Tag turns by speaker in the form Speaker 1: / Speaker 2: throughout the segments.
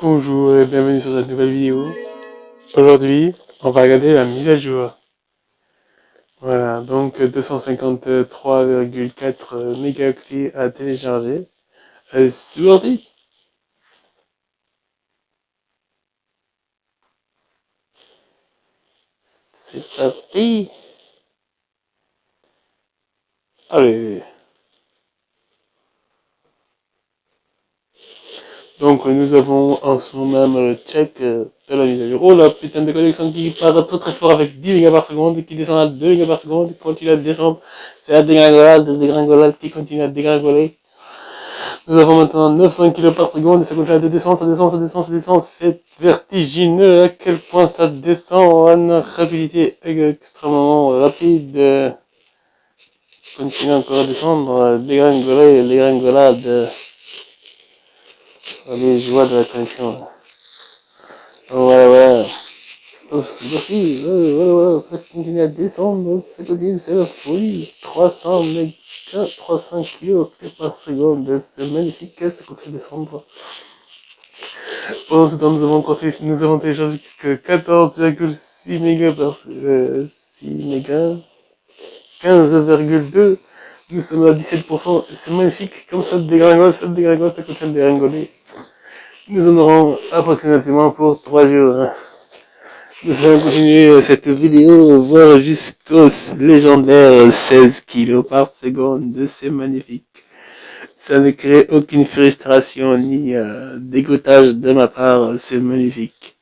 Speaker 1: Bonjour et bienvenue sur cette nouvelle vidéo. Aujourd'hui, on va regarder la mise à jour. Voilà, donc 253,4 mégaoctets à télécharger. C'est parti. C'est parti. Allez. Donc nous avons en ce moment même le check de la mise à jour. Oh la putain de connexion qui part très très fort avec 10 mégas par seconde, qui descend à 2 mégas par seconde, qui continue à descendre. C'est la dégringolade qui continue à dégringoler. Nous avons maintenant 900 kg par seconde et ça continue à descendre, ça descend, ça descend, ça descend. C'est vertigineux à quel point ça descend à une rapidité extrêmement rapide. Continue encore à descendre, dégringoler, dégringolade. Les joies de la connexion. Voilà, voilà. Oh, c'est parti, voilà, ça continue à descendre, ça continue, c'est la folie. 300 mégas, 300 kg par seconde, c'est magnifique, ça continue à descendre. Pendant ce temps, nous avons téléchargé que 14,6 mégas par 6 mégas, 15,2. Nous sommes à 17%, c'est magnifique, comme ça dégringole, ça continue à dégringoler. Nous en aurons approximativement pour 3 jours. Nous allons continuer cette vidéo, voir jusqu'au légendaire 16 kg par seconde, c'est magnifique. Ça ne crée aucune frustration ni dégoûtage de ma part, c'est magnifique.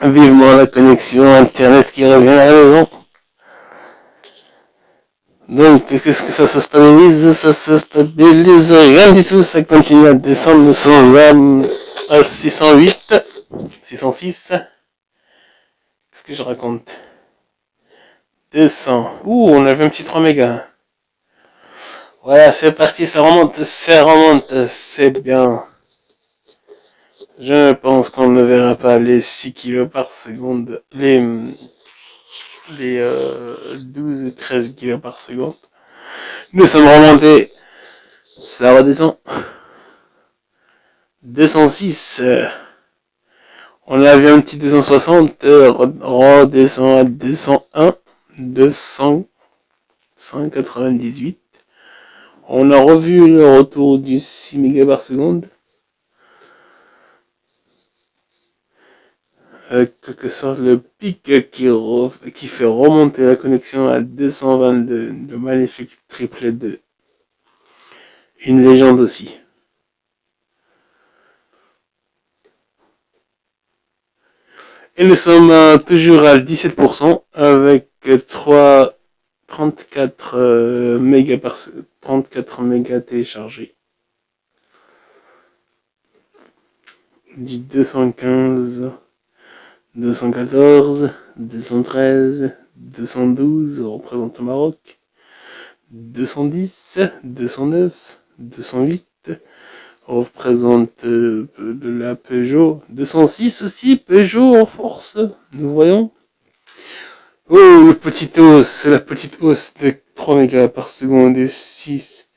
Speaker 1: Vivement la connexion internet qui revient à la maison. Donc, qu'est-ce que ça se stabilise? Ça se stabilise rien du tout, ça continue à descendre, nous sommes à 608, 606. Qu'est-ce que je raconte? 200. Ouh, on avait un petit 3 mégas. Voilà, c'est parti, ça remonte, c'est bien. Je pense qu'on ne verra pas les 6 kg par seconde, les 12 et 13 kg par seconde. Nous sommes remontés, ça redescend. 206, on avait un petit 260, redescend à 201, 200, 198. On a revu le retour du 6 mégas par seconde. Quelque sorte le pic qui fait remonter la connexion à 222, le magnifique triplet 2. Une légende aussi. Et nous sommes toujours à 17% avec 34 mégas 34 mégas téléchargés. Du 215, 214, 213, 212 représente le Maroc, 210, 209, 208 représente de la Peugeot, 206 aussi, Peugeot en force, nous voyons. Oh, le petit os, la petite hausse de 3 mégas par seconde et 6.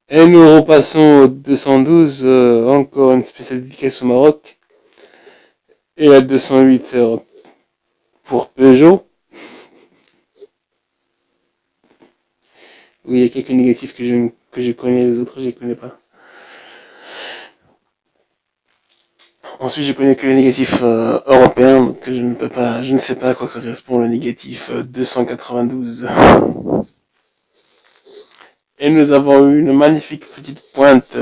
Speaker 1: Et nous repassons au 212, encore une spéciale dédicace au Maroc. Et à 208 pour Peugeot. Oui, il y a quelques négatifs que je connais, les autres je les connais pas. Ensuite, je connais que les négatifs européens, donc je ne sais pas à quoi correspond le négatif 292. Et nous avons eu une magnifique petite pointe.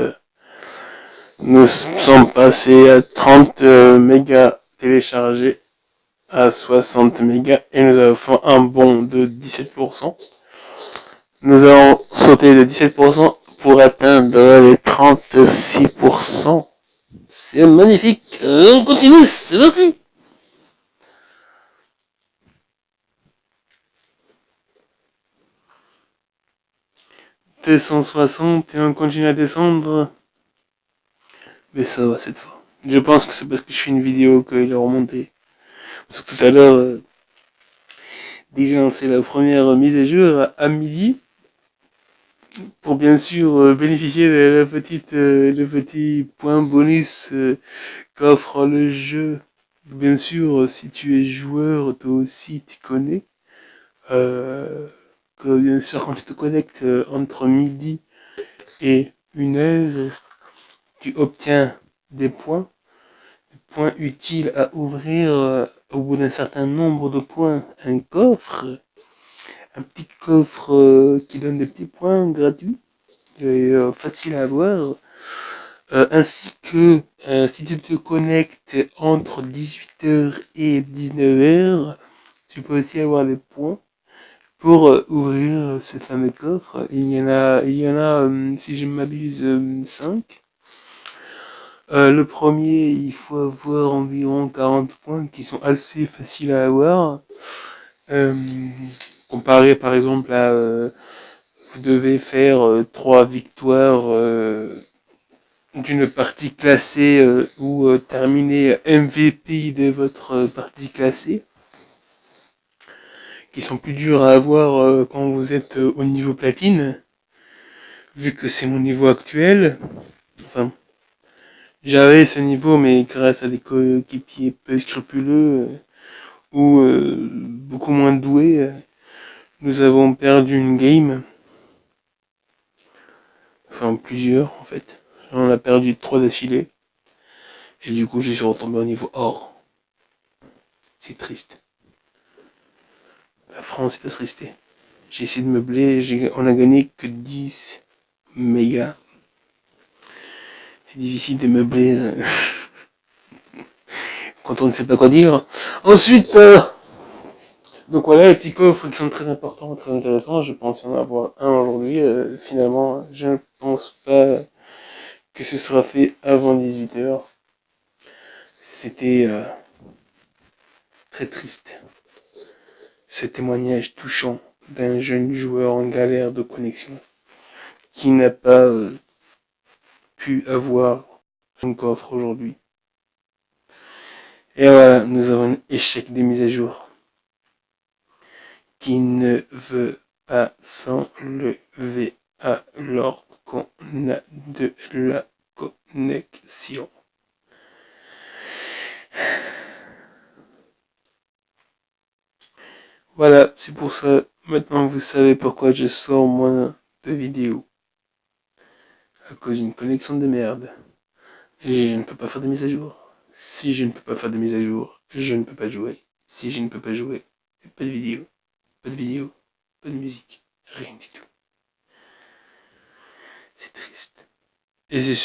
Speaker 1: Nous sommes passés à 30 mégas téléchargés à 60 mégas et nous avons fait un bond de 17%. Nous avons sauté de 17% pour atteindre les 36%. C'est magnifique. On continue, c'est parti. « 260 et on continue à descendre. Mais ça va cette fois. Je pense que c'est parce que je fais une vidéo qu'il est remonté. Parce que tout à l'heure, dès que j'ai lancé la première mise à jour à midi, pour bien sûr bénéficier de le petit point bonus qu'offre le jeu. Bien sûr, si tu es joueur, toi aussi tu connais. Que bien sûr, quand tu te connectes entre midi et 1 heure, tu obtiens des points utiles à ouvrir au bout d'un certain nombre de points, un petit coffre qui donne des petits points gratuits et faciles à avoir, ainsi que si tu te connectes entre 18 heures et 19 heures, tu peux aussi avoir des points pour ouvrir ces fameux coffres. Il y en a, si je ne m'abuse, 5. Le premier, il faut avoir environ 40 points qui sont assez faciles à avoir. Euh, Comparé par exemple à vous devez faire 3 victoires d'une partie classée ou terminer MVP de votre partie classée, qui sont plus durs à avoir quand vous êtes au niveau platine, vu que c'est mon niveau actuel. Enfin, j'avais ce niveau, mais grâce à des coéquipiers peu scrupuleux ou beaucoup moins doués, nous avons perdu une game. Enfin, plusieurs, en fait. On a perdu 3 d'affilée. Et du coup, je suis retombé au niveau or. C'est triste. La France est attristé. J'ai essayé de meubler, on a gagné que 10 mégas. C'est difficile de meubler quand on ne sait pas quoi dire. Ensuite, donc voilà, les petits coffres qui sont très importants, très intéressants. Je pense y en avoir un aujourd'hui. Finalement, je ne pense pas que ce sera fait avant 18 heures. C'était très triste. Ce témoignage touchant d'un jeune joueur en galère de connexion qui n'a pas pu avoir son coffre aujourd'hui. Et voilà, nous avons un échec des mises à jour qui ne veut pas s'enlever alors qu'on a de la connexion. Voilà, c'est pour ça, maintenant vous savez pourquoi je sors moins de vidéos. À cause d'une connexion de merde. Et je ne peux pas faire de mise à jour. Si je ne peux pas faire de mise à jour, je ne peux pas jouer. Si je ne peux pas jouer, pas de vidéo. Pas de vidéo, pas de musique, rien du tout. C'est triste. Et c'est